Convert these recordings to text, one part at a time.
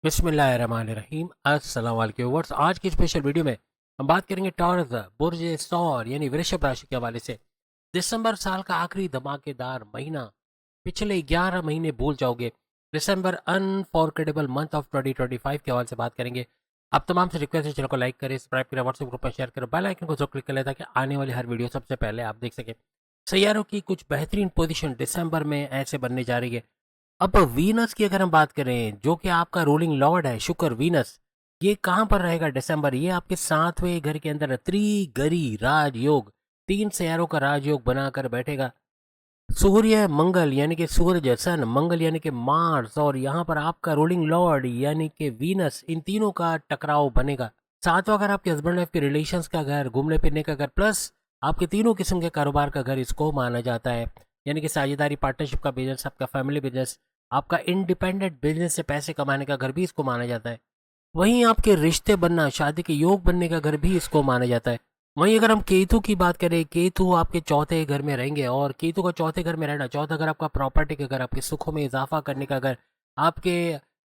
बिस्मिल्लाहिर्रहमानिर्रहीम। अस्सलाम वालेकुम व्यूअर्स। आज की स्पेशल वीडियो में हम बात करेंगे टॉरस बुर्ज सौर यानी वृषभ राशि के हवाले से। दिसंबर साल का आखिरी धमाकेदार महीना, पिछले 11 महीने भूल जाओगे। दिसंबर अनफॉरगेटेबल मंथ ऑफ 2025 के हवाले से बात करेंगे। आप तमाम से रिक्वेस्ट है, चैनल को लाइक करें, सब्सक्राइब करें, व्हाट्सएप ग्रुप पर शेयर करें, बेल आइकन को जरूर क्लिक कर लें ताकि आने वाली हर वीडियो सबसे पहले आप देख सकें। सैयारों की कुछ बेहतरीन पोजीशन दिसंबर में ऐसे बनने जा रही है। अब वीनस की अगर हम बात करें, जो कि आपका रूलिंग लॉर्ड है, शुक्र वीनस, ये कहाँ पर रहेगा दिसंबर? ये आपके 7वें घर के अंदर त्रिगरी राजयोग, 3 सैयारों का राजयोग बनाकर बैठेगा। सूर्य मंगल यानी कि सूरज सन, मंगल यानी कि मार्स, और यहाँ पर आपका रूलिंग लॉर्ड यानी कि वीनस, इन तीनों का टकराव बनेगा। 7वां घर आपके हस्बैंड वाइफ के रिलेशंस का घर, घूमने फिरने का घर, प्लस आपके तीनों किस्म के कारोबार का घर इसको माना जाता है। यानी कि साझेदारी, पार्टनरशिप का बिजनेस, आपका फैमिली बिजनेस, आपका इंडिपेंडेंट बिजनेस से पैसे कमाने का घर भी इसको माना जाता है। वहीं आपके रिश्ते बनना, शादी के योग बनने का घर भी इसको माना जाता है। वहीं अगर हम केतु की बात करें, केतु आपके चौथे घर में रहेंगे, और केतु का चौथे घर में रहना, चौथा घर आपका प्रॉपर्टी का घर, आपके सुखों में इजाफा करने का घर, आपके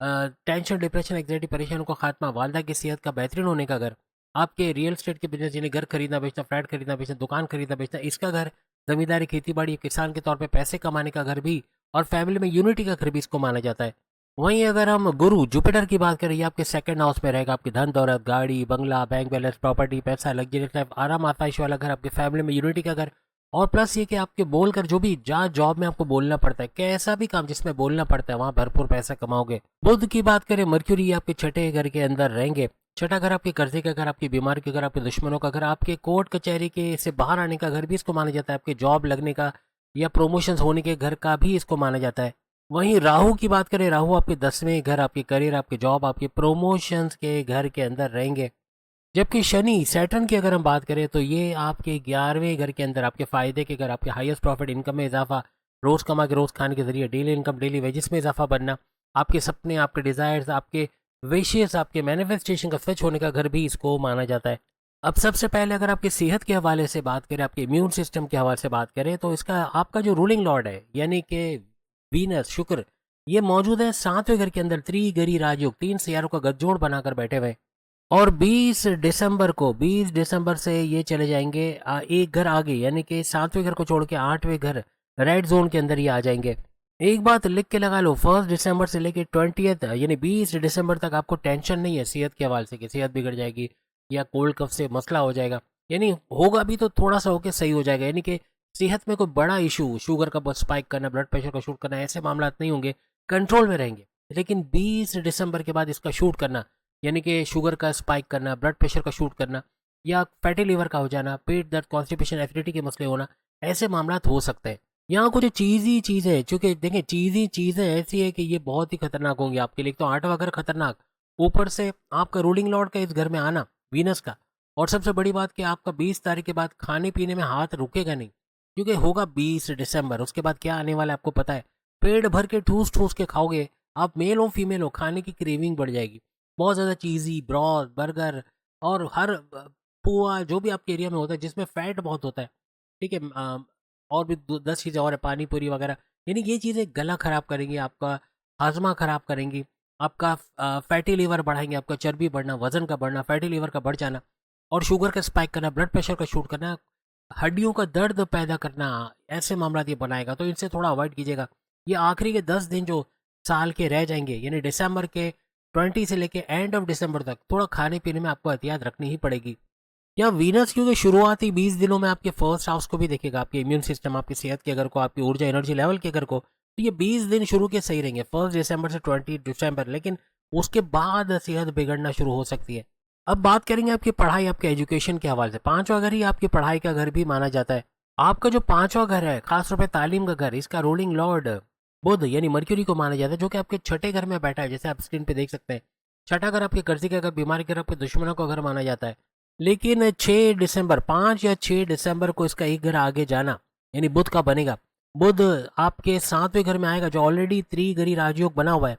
टेंशन, डिप्रेशन, एंग्जाइटी, परेशानियों का खात्मा, वालदा की सेहत का बेहतरीन होने का घर, आपके रियल एस्टेट के बिजनेस यानी घर खरीदना बेचना, फ्लैट खरीदना बेचना, दुकान खरीदना बेचना, इसका घर, जमींदारी, खेती बाड़ी, किसान के तौर पे पैसे कमाने का घर भी, और फैमिली में यूनिटी का घर भी इसको माना जाता है। वहीं अगर हम गुरु जुपिटर की बात करें, ये आपके सेकंड हाउस में रहेगा। आपकी धन दौलत, गाड़ी बंगला, बैंक बैलेंस, प्रॉपर्टी, पैसा, लग्जरियस लाइफ, आराम आसाइश वाला घर, आपके फैमिली में यूनिटी का घर, और प्लस ये कि आपके बोलकर, जो भी जहाँ जॉब में आपको बोलना पड़ता है, कैसा भी काम जिसमें बोलना पड़ता है, वहाँ भरपूर पैसा कमाओगे। बुध की बात करें, मर्क्यूरी आपके छठे घर के अंदर रहेंगे। छठा घर आपके कर्जे का घर, आपकी बीमारी के घर, आपके दुश्मनों का घर, आपके कोर्ट कचहरी के से बाहर आने का घर भी इसको माना जाता है। आपके जॉब लगने का या प्रमोशंस होने के घर का भी इसको माना जाता है। वहीं राहु की बात करें, राहु आपके 10वें घर, आपके करियर, आपके जॉब, आपके प्रमोशंस के घर के अंदर रहेंगे। जबकि शनि, सैटर्न की अगर हम बात करें, तो ये आपके 11वें घर के अंदर, आपके फायदे के घर, आपके हाईएस्ट प्रॉफिट, इनकम में इजाफा, रोज कमा के रोज खाने के जरिए डेली इनकम, डेली वेजेस में इजाफा बनना, आपके सपने, आपके डिजायर्स, आपके विशेष, आपके मैनिफेस्टेशन का सच होने का घर भी इसको माना जाता है। अब सबसे पहले अगर आपकी सेहत के हवाले से बात करें, आपके इम्यून सिस्टम के हवाले से बात करें, तो इसका आपका जो रूलिंग लॉर्ड है यानी कि वीनस, शुक्र, ये मौजूद है 7वें घर के अंदर, त्रिगरी राजयोग, 3 सियारों का गठजोड़ बनाकर बैठे हुए। और 20 दिसंबर को, 20 दिसंबर से ये चले जाएंगे एक घर आगे, यानी कि 7वें घर को छोड़ के 8वें घर, रेड जोन के अंदर ये आ जाएंगे। एक बात लिख के लगा लो, 1 दिसंबर से लेके 20th यानी 20 दिसंबर तक आपको टेंशन नहीं है सेहत के हवाले से कि सेहत बिगड़ जाएगी या कोल्ड कफ से मसला हो जाएगा। यानी होगा भी तो थोड़ा सा होके सही हो जाएगा। यानी कि सेहत में कोई बड़ा इशू, शुगर का स्पाइक करना, ब्लड प्रेशर का शूट करना, ऐसे मामला नहीं होंगे, कंट्रोल में रहेंगे। लेकिन 20 दिसंबर के बाद इसका शूट करना, यानी कि शुगर का स्पाइक करना, ब्लड प्रेशर का शूट करना, या फैटी लिवर का हो जाना, पेट दर्द, कॉन्स्टिपेशन, एसिडिटी के मसले होना, ऐसे मामला हो सकते हैं। यहाँ कुछ चीज़ी चीज़ है, चूंकि देखें चीज़ी चीज़ें ऐसी है कि ये बहुत ही खतरनाक होंगी आपके लिए। तो 8वां घर खतरनाक, ऊपर से आपका रूलिंग लॉर्ड का इस घर में आना, वीनस का, और सबसे बड़ी बात कि आपका 20 तारीख के बाद खाने पीने में हाथ रुकेगा नहीं, क्योंकि होगा 20 दिसंबर। उसके बाद क्या आने वाला है आपको पता है, पेट भर के ठूस ठूस के खाओगे आप, मेल हो फीमेल हो, खाने की क्रेविंग बढ़ जाएगी। बहुत ज़्यादा चीज़ी, ब्रॉथ, बर्गर, और हर पुआ जो भी आपके एरिया में होता है जिसमें फैट बहुत होता है, ठीक है, और भी 10 चीज़ें और है, पानी पूरी वगैरह, यानी ये चीज़ें गला ख़राब करेंगी, आपका हाजमा ख़राब करेंगी, आपका फैटी लीवर बढ़ाएंगे, आपका चर्बी बढ़ना, वजन का बढ़ना, फैटी लीवर का बढ़ जाना, और शुगर का स्पाइक करना, ब्लड प्रेशर का शूट करना, हड्डियों का दर्द पैदा करना, ऐसे मामला ये बनाएगा। तो इनसे थोड़ा अवॉइड कीजिएगा। ये आखिरी के 10 दिन जो साल के रह जाएंगे, यानी दिसंबर के 20 से लेके एंड ऑफ दिसंबर तक, थोड़ा खाने पीने में आपको एहतियात रखनी ही पड़ेगी। या वीनस क्योंकि शुरुआती 20 दिनों में आपके फर्स्ट हाउस को भी देखेगा, आपके इम्यून सिस्टम, आपकी सेहत के घर को, आपकी ऊर्जा एनर्जी लेवल के घर को, तो ये 20 दिन शुरू के सही रहेंगे, 1 दिसंबर से 20 दिसंबर। लेकिन उसके बाद सेहत बिगड़ना शुरू हो सकती है। अब बात करेंगे आपकी पढ़ाई, आपके एजुकेशन के हवाले से। 5वां घर ही आपकी पढ़ाई का घर भी माना जाता है। आपका जो 5वां घर है, खासतौर पर तालीम का घर, इसका रूलिंग लॉर्ड बुध यानी मर्क्यूरी को माना जाता है, जो कि आपके छठे घर में बैठा है, जैसे आप स्क्रीन पे देख सकते हैं। छठा घर आपके कर्जे का घर, बीमारी का घर, आपके दुश्मनों का घर माना जाता है। लेकिन 6 दिसंबर, 5 या 6 दिसंबर को इसका एक घर आगे जाना, यानी बुध का बनेगा। बुध आपके 7वें घर में आएगा, जो ऑलरेडी त्रिगरी राजयोग बना हुआ है,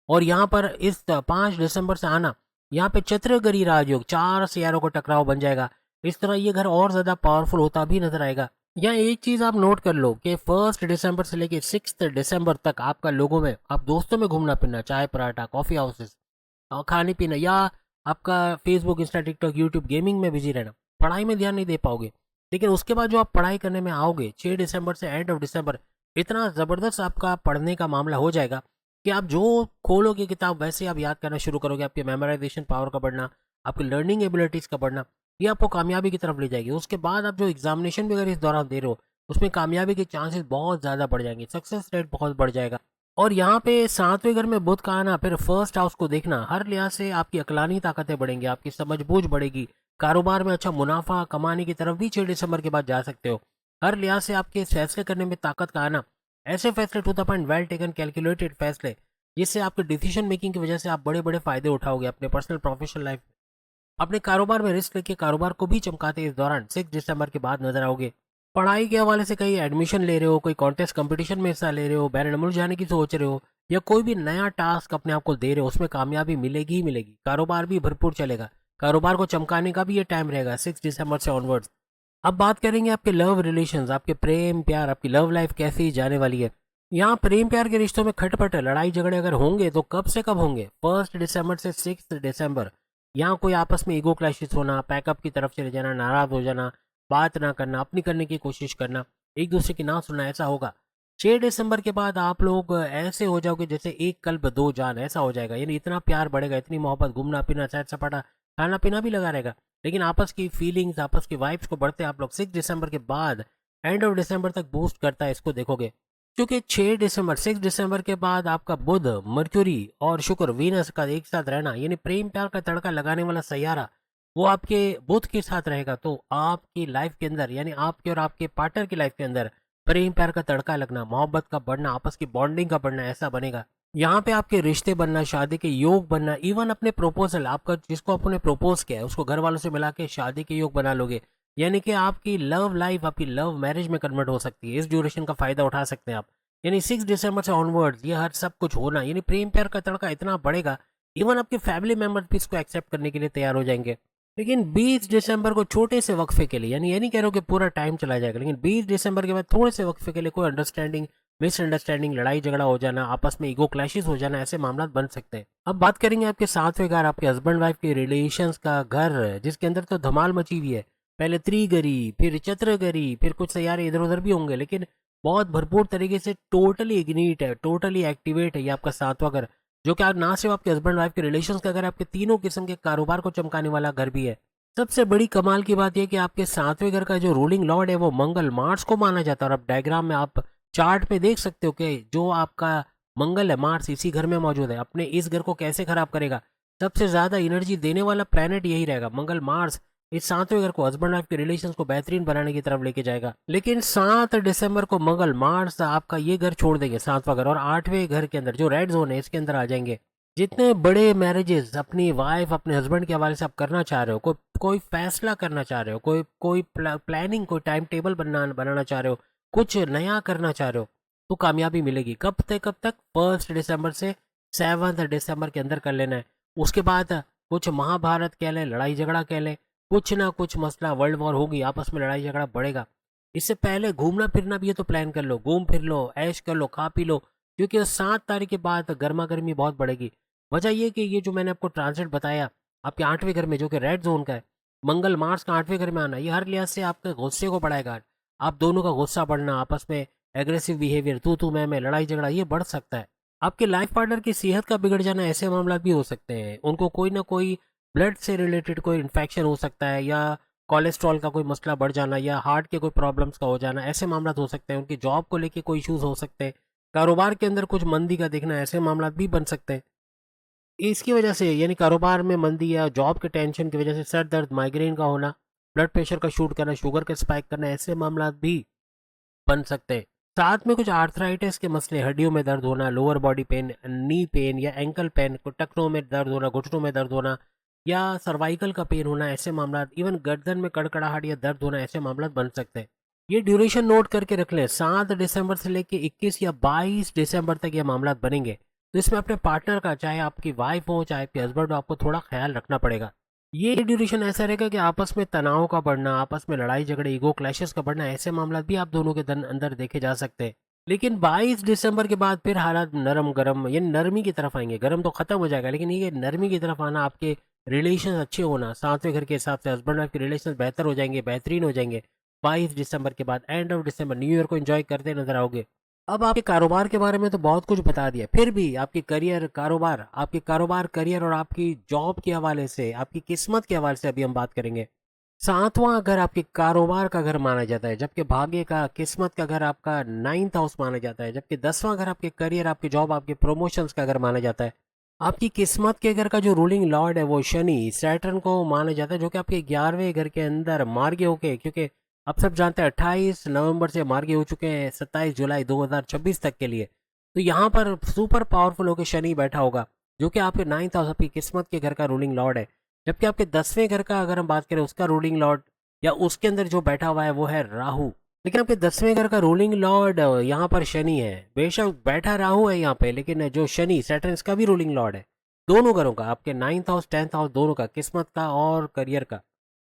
और यहाँ पर इस 5 दिसंबर से आना, यहाँ पे चतुर्गरी राजयोग, 4 सियारों का टकराव बन जाएगा। इस तरह ये घर और ज्यादा पावरफुल होता भी नजर आएगा। यहाँ एक चीज आप नोट कर लो कि 1 दिसंबर से लेके 6 दिसंबर तक आपका लोगों में, आप दोस्तों में घूमना फिरना, चाय पराठा, कॉफी हाउसेस, खाने पीना या आपका Facebook, Insta, TikTok, YouTube, gaming में बिजी रहना, पढ़ाई में ध्यान नहीं दे पाओगे। लेकिन उसके बाद जो आप पढ़ाई करने में आओगे 6 दिसंबर से एंड ऑफ दिसंबर, इतना ज़बरदस्त आपका पढ़ने का मामला हो जाएगा कि आप जो खोलोगे किताब वैसे आप याद करना शुरू करोगे। आपके मेमोराइजेशन पावर का बढ़ना, आपकी लर्निंग एबिलिटीज़ का बढ़ना, ये आपको कामयाबी की तरफ ले जाएगी। उसके बाद आप जो एग्जामिनेशन भी अगर इस दौरान दे रहे हो, उसमें कामयाबी के चांसेस बहुत ज़्यादा बढ़ जाएंगे, सक्सेस रेट बहुत बढ़ जाएगा। और यहाँ पे 7वें घर में बुध का आना, फिर फर्स्ट हाउस को देखना, हर लिहाज से आपकी अकलानी ताकतें बढ़ेंगी, आपकी समझबूझ बढ़ेगी। कारोबार में अच्छा मुनाफा कमाने की तरफ भी 6 दिसंबर के बाद जा सकते हो। हर लिहाज से आपके फैसले करने में ताकत का आना, ऐसे फैसले to the point, well taken, calculated फैसले, जिससे आपके डिसीजन मेकिंग की वजह से आप बड़े बड़े फायदे उठाओगे अपने पर्सनल प्रोफेशनल लाइफ में। अपने कारोबार में रिस्क लेके कारोबार को भी चमकाते इस दौरान 6 दिसंबर के बाद नजर आओगे। पढ़ाई के हवाले से कहीं एडमिशन ले रहे हो, कोई कॉन्टेस्ट कंपटीशन में हिस्सा ले रहे हो, बैरन मुल्क जाने की सोच रहे हो, या कोई भी नया टास्क अपने आप को दे रहे हो, उसमें कामयाबी मिलेगी ही मिलेगी। कारोबार भी भरपूर चलेगा, कारोबार को चमकाने का भी ये टाइम रहेगा 6 दिसंबर से ऑनवर्ड्स। अब बात करेंगे आपके लव रिलेशंस, आपके प्रेम प्यार, आपकी लव लाइफ कैसी जाने वाली है। यहाँ प्रेम प्यार के रिश्तों में खटपट, लड़ाई झगड़े अगर होंगे तो कब से कब होंगे? 1 दिसंबर से 6 दिसंबर। यहाँ कोई आपस में ईगो क्लैशेस होना, पैकअप की तरफ चले जाना, नाराज हो जाना, बात ना करना, अपनी करने की कोशिश करना, एक दूसरे की ना सुनना, ऐसा होगा। 6 दिसंबर के बाद आप लोग ऐसे हो जाओगे जैसे एक कल्ब दो जान, ऐसा हो जाएगा। यानी इतना प्यार बढ़ेगा, इतनी मोहब्बत, घूमना पीना, सैर सपाटा, खाना पीना भी लगा रहेगा। लेकिन आपस की फीलिंग्स, आपस की वाइब्स को बढ़ते आप लोग 6 दिसंबर के बाद एंड ऑफ दिसंबर तक बूस्ट करता है, इसको देखोगे। क्योंकि 6 दिसंबर के बाद आपका बुध, मर्क्यूरी और शुक्र, वीनस का एक साथ रहना, यानी प्रेम प्यार का तड़का लगाने वाला सैयारा, वो आपके बुध के साथ रहेगा। तो आपकी लाइफ के अंदर, यानी आपके और आपके पार्टनर की लाइफ के अंदर प्रेम प्यार का तड़का लगना, मोहब्बत का बढ़ना, आपस की बॉन्डिंग का बढ़ना, ऐसा बनेगा। यहाँ पे आपके रिश्ते बनना, शादी के योग बनना, इवन अपने प्रपोजल, आपका जिसको आपने प्रपोज किया है उसको घर वालों से मिला के शादी के योग बना लोगे। यानी कि आपकी लव लाइफ आपकी लव मैरिज में कन्वर्ट हो सकती है। इस ड्यूरेशन का फायदा उठा सकते हैं आप। यानी 6 दिसंबर से ऑनवर्ड्स ये हर सब कुछ होना, यानी प्रेम प्यार का तड़का इतना बढ़ेगा, इवन आपके फैमिली मेंबर्स भी इसको एक्सेप्ट करने के लिए तैयार हो जाएंगे। लेकिन 20 दिसंबर को छोटे से वक्फे के लिए, यानी ये नहीं कह रहा हूं कि पूरा टाइम चला जाएगा, लेकिन 20 दिसंबर के बाद थोड़े से वक्फे के लिए कोई अंडरस्टैंडिंग, मिसअंडरस्टैंडिंग, लड़ाई झगड़ा हो जाना, आपस में ईगो क्लैशेस हो जाना, ऐसे मामला बन सकते हैं। अब बात करेंगे आपके 7वें घर, आपके हस्बैंड वाइफ के रिलेशंस का घर, जिसके अंदर तो धमाल मची हुई है। पहले त्रिगरी, फिर चतुर्गरी, फिर कुछ सैयारे इधर उधर भी होंगे, लेकिन बहुत भरपूर तरीके से टोटली इग्नीट है, टोटली एक्टिवेट है ये आपका 7वां घर, जो कि ना सिर्फ आपके हस्बैंड वाइफ के रिलेशंस का घर, आपके तीनों किस्म के कारोबार को चमकाने वाला घर भी है। सबसे बड़ी कमाल की बात यह कि आपके 7वें घर का जो रूलिंग लॉर्ड है वो मंगल, मार्स को माना जाता है। और अब डायग्राम में आप चार्ट पे देख सकते हो कि जो आपका मंगल है, मार्स इसी घर में मौजूद है। अपने इस घर को कैसे खराब करेगा? सबसे ज्यादा एनर्जी देने वाला प्लेनेट यही रहेगा, मंगल, मार्स। इस 7वें घर को, हस्बैंड वाइफ के रिलेशन को बेहतरीन बनाने की तरफ लेके जाएगा। लेकिन 7 दिसंबर को मंगल, मार्स आपका ये घर छोड़ देंगे, 7वां घर, और 8वें घर के अंदर जो रेड जोन है इसके अंदर आ जाएंगे। जितने बड़े मैरिजेस अपनी वाइफ, अपने हस्बैंड के हवाले से आप करना चाह रहे हो, कोई फैसला करना चाह रहे हो, कोई प्लानिंग, कोई टाइम टेबल बनाना चाह रहे हो, कुछ नया करना चाह रहे हो, तो कामयाबी मिलेगी। कब तक? 1 दिसंबर से 7 दिसंबर के अंदर कर लेना है। उसके बाद कुछ महाभारत कह लें, लड़ाई झगड़ा कह लें, कुछ ना कुछ मसला, वर्ल्ड वॉर होगी, आपस में लड़ाई झगड़ा बढ़ेगा। इससे पहले घूमना फिरना भी है तो प्लान कर लो, घूम फिर लो, ऐश कर लो, खा पी लो, क्योंकि 7 तारीख के बाद गर्मा गर्मी बहुत बढ़ेगी। वजह ये कि ये जो मैंने आपको ट्रांसलेट बताया, आपके 8वें घर में जो कि रेड जोन का है, मंगल मार्स का 8वें घर में आना, ये हर लिहाज से आपके गुस्से को बढ़ाएगा। आप दोनों का गुस्सा बढ़ना, आपस में एग्रेसिव बिहेवियर, तू मैं, लड़ाई झगड़ा, ये बढ़ सकता है। आपके लाइफ पार्टनर की सेहत का बिगड़ जाना, ऐसे मामला भी हो सकते हैं। उनको कोई ना कोई ब्लड से रिलेटेड कोई इन्फेक्शन हो सकता है, या कोलेस्ट्रॉल का कोई मसला बढ़ जाना, या हार्ट के कोई प्रॉब्लम्स का हो जाना, ऐसे मामला हो सकते हैं। उनकी जॉब को लेके कोई इश्यूज हो सकते हैं, कारोबार के अंदर कुछ मंदी का दिखना, ऐसे मामला भी बन सकते हैं। इसकी वजह से, यानी कारोबार में मंदी या जॉब के टेंशन की वजह से सर दर्द, माइग्रेन का होना, ब्लड प्रेशर का शूट करना, शुगर का स्पाइक करना, ऐसे मामला भी बन सकते हैं। साथ में कुछ आर्थराइटिस के मसले, हड्डियों में दर्द होना, lower body pain, knee pain या एंकल पेन, टखनों में दर्द होना, घुटनों में दर्द होना, या सर्वाइकल का पेन होना, ऐसे मामला, इवन गर्दन में कड़कड़ाहट या दर्द होना, ऐसे मामला बन सकते हैं। ये ड्यूरेशन नोट करके रख लें, 7 दिसंबर से लेके 21 या 22 दिसंबर तक ये मामला बनेंगे। तो इसमें अपने पार्टनर का, चाहे आपकी वाइफ हो चाहे आपके हस्बैंड हो, आपको थोड़ा ख्याल रखना पड़ेगा। ये ड्यूरेशन ऐसा रहेगा कि आपस में तनाव का बढ़ना, आपस में लड़ाई झगड़े, ईगो क्लैशेस का बढ़ना, ऐसे मामला भी आप दोनों के अंदर देखे जा सकते हैं। लेकिन 22 दिसंबर के बाद फिर हालात नरम गरम यानी नरमी की तरफ आएंगे। गरम तो खत्म हो जाएगा, लेकिन ये नरमी की तरफ आना, आपके रिलेशन अच्छे होना, सातवें घर के हिसाब से हस्बैंड वाइफ के रिलेशन बेहतर हो जाएंगे, बेहतरीन हो जाएंगे। 22 दिसंबर के बाद end of December new year को एंजॉय करते नजर आओगे। अब आपके कारोबार के बारे में तो बहुत कुछ बता दिया, फिर भी आपके करियर कारोबार, आपके कारोबार करियर और आपकी जॉब के हवाले से, आपकी किस्मत के हवाले से अभी हम बात करेंगे। सातवां घर आपके कारोबार का घर माना जाता है, जबकि भाग्य का, किस्मत का घर आपका 9th हाउस माना जाता है। जबकि 10वां घर आपके करियर, आपकी जॉब, आपके प्रमोशंस का घर माना जाता है। आपकी किस्मत के घर का जो रूलिंग लॉर्ड है वो शनि सैटर्न को माना जाता है, जो कि आपके 11वें घर के अंदर मार्गी होके, क्योंकि आप सब जानते हैं 28 नवंबर से मार्गी हो चुके हैं 27 जुलाई 2026 तक के लिए। तो यहाँ पर सुपर पावरफुल होकर शनि बैठा होगा, जो कि आपके 9th हाउस, आपकी किस्मत के घर का रूलिंग लॉर्ड है। जबकि आपके 10वें घर का अगर हम बात करें, उसका रूलिंग लॉर्ड या उसके अंदर जो बैठा हुआ है वो है राहु। लेकिन आपके 10वें घर का रूलिंग लॉर्ड यहाँ पर शनि है। बेशक बैठा राहु है यहाँ पे, लेकिन जो शनि सैटर्न, इसका भी रूलिंग लॉर्ड है। दोनों घरों का, आपके 9th हाउस 10th हाउस दोनों का, किस्मत का और करियर का।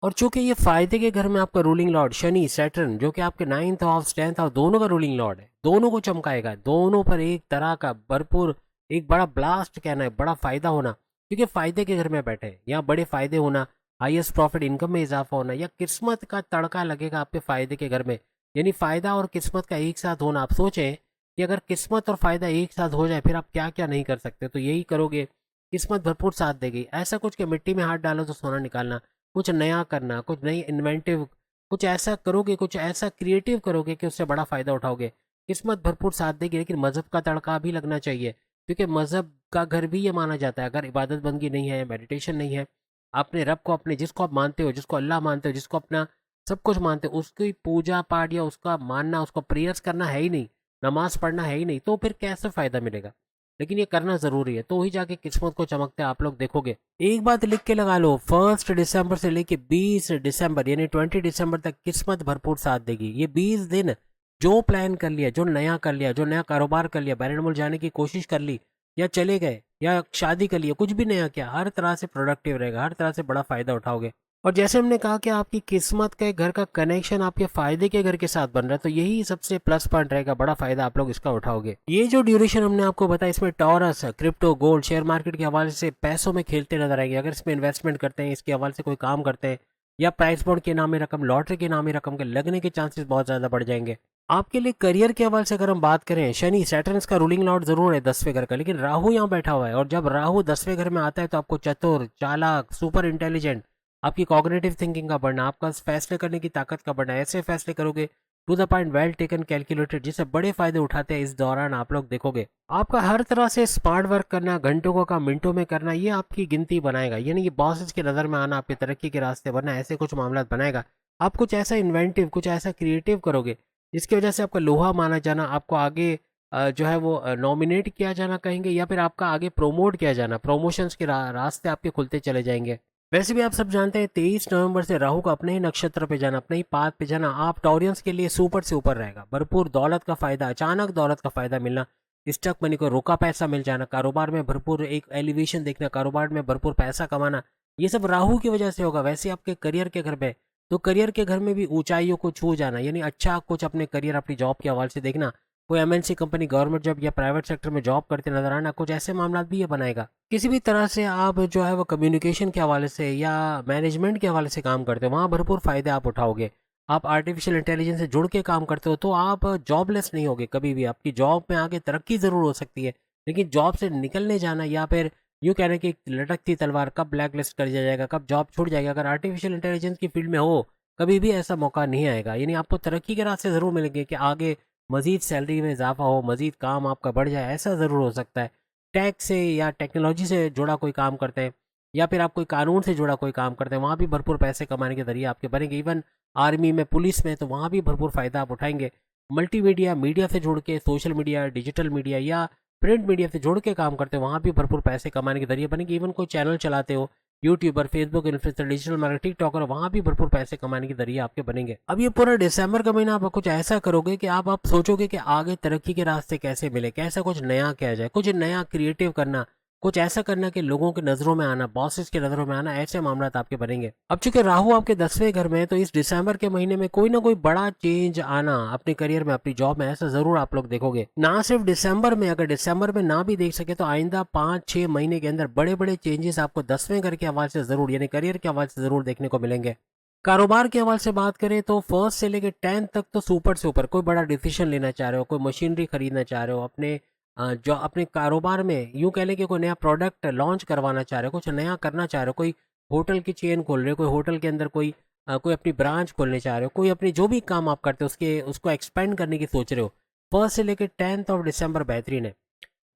और चूंकि ये फायदे के घर में आपका रूलिंग लॉर्ड शनि सैटर्न, जो कि आपके 9th हाउस 10th हाउस दोनों का रूलिंग लॉर्ड है, दोनों को चमकाएगा, दोनों पर एक तरह का भरपूर, एक बड़ा ब्लास्ट कहना है, बड़ा फायदा होना। क्योंकि फायदे के घर में बैठे हैं, यहाँ बड़े फायदे होना, हाईएस्ट प्रॉफिट, इनकम में इजाफा होना, या किस्मत का तड़का लगेगा आपके फायदे के घर में। यानी फायदा और किस्मत का एक साथ होना। आप सोचें कि अगर किस्मत और फायदा एक साथ हो जाए, फिर आप क्या क्या नहीं कर सकते। तो यही करोगे, किस्मत भरपूर साथ देगी। ऐसा कुछ कि मिट्टी में हाथ डालो तो सोना निकालना, कुछ नया करना, कुछ नई इन्वेंटिव, कुछ ऐसा करोगे, कुछ ऐसा क्रिएटिव करोगे कि उससे बड़ा फायदा उठाओगे। किस्मत भरपूर साथ देगी, लेकिन मजहब का तड़का भी लगना चाहिए, क्योंकि मजहब का घर भी ये माना जाता है। अगर इबादत बंदगी नहीं है, मेडिटेशन नहीं है, आपने रब को, अपने जिसको आप मानते हो, जिसको अल्लाह मानते हो, जिसको अपना सब कुछ मानते हो, उसकी पूजा पाठ या उसका मानना, उसको प्रेयर्स करना है ही नहीं, नमाज पढ़ना है ही नहीं, तो फिर कैसे फायदा मिलेगा। लेकिन ये करना जरूरी है, तो ही जाके किस्मत को चमकते आप लोग देखोगे। एक बात लिख के लगा लो, 1 दिसंबर से लेके 20 दिसंबर यानी 20 दिसंबर तक किस्मत भरपूर साथ देगी। ये 20 दिन जो प्लान कर लिया, जो नया कर लिया, जो नया कारोबार कर लिया, बैरन मुल्क जाने की कोशिश कर ली, या चले गए, या शादी कर लिया, कुछ भी नया किया, हर तरह से प्रोडक्टिव रहेगा, हर तरह से बड़ा फायदा उठाओगे। और जैसे हमने कहा कि आपकी किस्मत के घर का कनेक्शन आपके फायदे के घर के साथ बन रहा है, तो यही सबसे प्लस पॉइंट रहेगा, बड़ा फायदा आप लोग इसका उठाओगे। ये जो ड्यूरेशन हमने आपको बताया, इसमें taurus, crypto, gold, share market के हवाले से पैसों में खेलते नजर आएंगे। अगर इसमें इन्वेस्टमेंट करते हैं, इसके हवाले से कोई काम करते हैं, या प्राइस बॉन्ड के नामी रकम, लॉटरी के नामी रकम के लगने के चांसेस बहुत ज्यादा बढ़ जाएंगे। आपके लिए करियर के हवाले से अगर हम बात करें, शनि सैटर्न का रूलिंग लॉर्ड जरूर है 10वें घर का, लेकिन राहु यहाँ बैठा हुआ है। और जब राहु 10वें घर में आता है, तो आपको चतुर, चालाक, सुपर इंटेलिजेंट, आपकी कॉग्निटिव थिंकिंग का बढ़ना, आपका फैसले करने की ताकत का बढ़ना, ऐसे फैसले करोगे to the point, well taken, calculated, जिससे बड़े फायदे उठाते हैं। इस दौरान आप लोग देखोगे आपका हर तरह से स्मार्ट वर्क करना, घंटों का काम मिनटों में करना, ये आपकी गिनती बनाएगा। यानी ये बॉसेस की नज़र में आना, आपकी तरक्की के रास्ते बनना, ऐसे कुछ मामला बनाएगा। आप कुछ ऐसा इन्वेंटिव, कुछ ऐसा क्रिएटिव करोगे जिसकी वजह से आपका लोहा माना जाना, आपको आगे जो है वो नॉमिनेट किया जाना कहेंगे, या फिर आपका आगे प्रोमोट किया जाना, प्रमोशंस के रास्ते आपके खुलते चले जाएंगे। वैसे भी आप सब जानते हैं 23 नवंबर से राहु का अपने ही नक्षत्र पे जाना, अपने ही पाथ पे जाना, आप टॉरियंस के लिए सुपर से ऊपर रहेगा। भरपूर दौलत का फायदा, अचानक दौलत का फायदा मिलना, स्टक मनी को रोका पैसा मिल जाना, कारोबार में भरपूर एक एलिवेशन देखना, कारोबार में भरपूर पैसा कमाना, ये सब राहु की वजह से होगा। वैसे आपके करियर के घर पे, तो करियर के घर में भी ऊंचाइयों को छू जाना, यानी अच्छा कुछ अपने करियर, अपनी जॉब के हवाले से देखना, कोई एमएनसी कंपनी, गवर्नमेंट जॉब या प्राइवेट सेक्टर में जॉब करते नजर आना, कुछ ऐसे मामला भी ये बनाएगा। किसी भी तरह से आप जो है वो कम्युनिकेशन के हवाले से या मैनेजमेंट के हवाले से काम करते हो, वहाँ भरपूर फायदे आप उठाओगे। आप आर्टिफिशियल इंटेलिजेंस से जुड़ के काम करते हो, तो आप जॉबलेस नहीं होगे कभी भी। आपकी जॉब में आगे तरक्की जरूर हो सकती है, लेकिन जॉब से निकलने जाना, या फिर यूँ कहना कि लटकती तलवार, कब ब्लैक लिस्ट कर दिया जाएगा, कब जॉब छूट जाएगा, अगर आर्टिफिशियल इंटेलिजेंस की फील्ड में हो, कभी भी ऐसा मौका नहीं आएगा। यानी आपको तरक्की के रास्ते ज़रूर मिलेंगे कि आगे मजीद सैलरी में इजाफा हो, मजीद काम आपका बढ़ जाए, ऐसा ज़रूर हो सकता है। टैक्स से या टेक्नोलॉजी से जुड़ा कोई काम करते हैं, या फिर आप कोई कानून से जुड़ा कोई काम करते हैं, वहाँ भी भरपूर पैसे कमाने के जरिए आपके बनेंगे। इवन आर्मी में, पुलिस में, तो वहाँ भी भरपूर फ़ायदा आप उठाएंगे। मल्टीमीडिया, मीडिया से जुड़ के, सोशल मीडिया, डिजिटल मीडिया या प्रिंट मीडिया से जुड़ के काम करते हो, वहाँ भी भरपूर पैसे कमाने के जरिए बनेंगे। इवन कोई चैनल चलाते हो, YouTuber, Facebook influencer, digital market, TikToker, वहाँ भी भरपूर पैसे कमाने के जरिए आपके बनेंगे। अब ये पूरा दिसंबर का महीना आप कुछ ऐसा करोगे कि आप सोचोगे कि आगे तरक्की के रास्ते कैसे मिले, कैसा कुछ नया किया जाए, कुछ नया क्रिएटिव करना, कुछ ऐसा करना कि लोगों की नज़रों में आना, बॉसेस की नज़रों में आना, ऐसे मामला आपके बनेंगे। अब चूंकि राहु आपके 10वें घर में है, तो इस दिसंबर के महीने में कोई ना कोई बड़ा चेंज आना अपने करियर में, अपनी जॉब में, ऐसा जरूर आप लोग देखोगे। ना सिर्फ दिसंबर में, अगर दिसंबर में ना भी देख सके तो आइंदा 5-6 महीने के अंदर बड़े बड़े चेंजेस आपको 10वें घर के हवाले से जरूर, यानी करियर के हवाले से जरूर देखने को मिलेंगे। कारोबार के हवाले से बात करें तो फर्स्ट से लेकर 10 तक तो सुपर से ऊपर कोई बड़ा डिसीजन लेना चाह रहे हो, कोई मशीनरी खरीदना चाह रहे हो, अपने जो अपने कारोबार में यूं कह लें कि कोई नया प्रोडक्ट लॉन्च करवाना चाह रहे हो, कुछ नया करना चाह रहे हो, कोई होटल की चेन खोल रहे हो, कोई होटल के अंदर कोई अपनी ब्रांच खोलने चाह रहे हो, कोई अपनी जो भी काम आप करते हो उसको एक्सपेंड करने की सोच रहे हो, फर्स्ट से लेकर 10th ऑफ दिसंबर बेहतरीन है।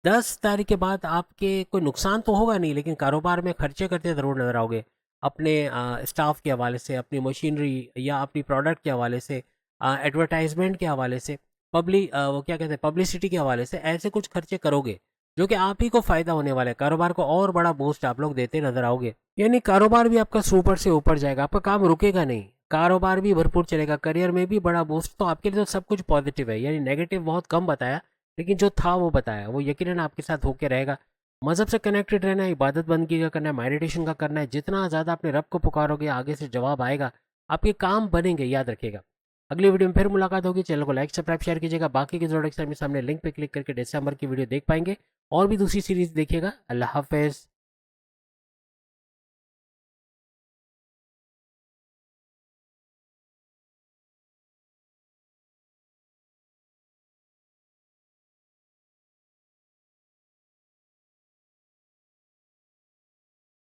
10 तारीख के बाद आपके कोई नुकसान तो होगा नहीं, लेकिन कारोबार में खर्चे करते ज़रूर नजर आओगे, अपने स्टाफ के हवाले से, अपनी मशीनरी या अपनी प्रोडक्ट के हवाले से, एडवर्टाइजमेंट के हवाले से, वो क्या कहते हैं, पब्लिसिटी के हवाले से, ऐसे कुछ खर्चे करोगे जो कि आप ही को फायदा होने वाला है। कारोबार को और बड़ा बूस्ट आप लोग देते नजर आओगे, यानी कारोबार भी आपका सुपर से ऊपर जाएगा, आपका काम रुकेगा नहीं, कारोबार भी भरपूर चलेगा, करियर में भी बड़ा बूस्ट। तो आपके लिए तो सब कुछ पॉजिटिव है, यानी नेगेटिव बहुत कम बताया, लेकिन जो था वो बताया, वो यकीनन आपके साथ होके रहेगा। मजहब से कनेक्टेड रहना है, इबादत बंदगी का करना है, मेडिटेशन का करना है, जितना ज़्यादा अपने रब को पुकारोगे आगे से जवाब आएगा, आपके काम बनेंगे, याद रखिएगा। अगली वीडियो में फिर मुलाकात होगी। चैनल को लाइक सब्सक्राइब शेयर कीजिएगा। बाकी की जरूरत सामने लिंक पे क्लिक करके दिसंबर की वीडियो देख पाएंगे, और भी दूसरी सीरीज देखिएगा। अल्लाह हाफिज़।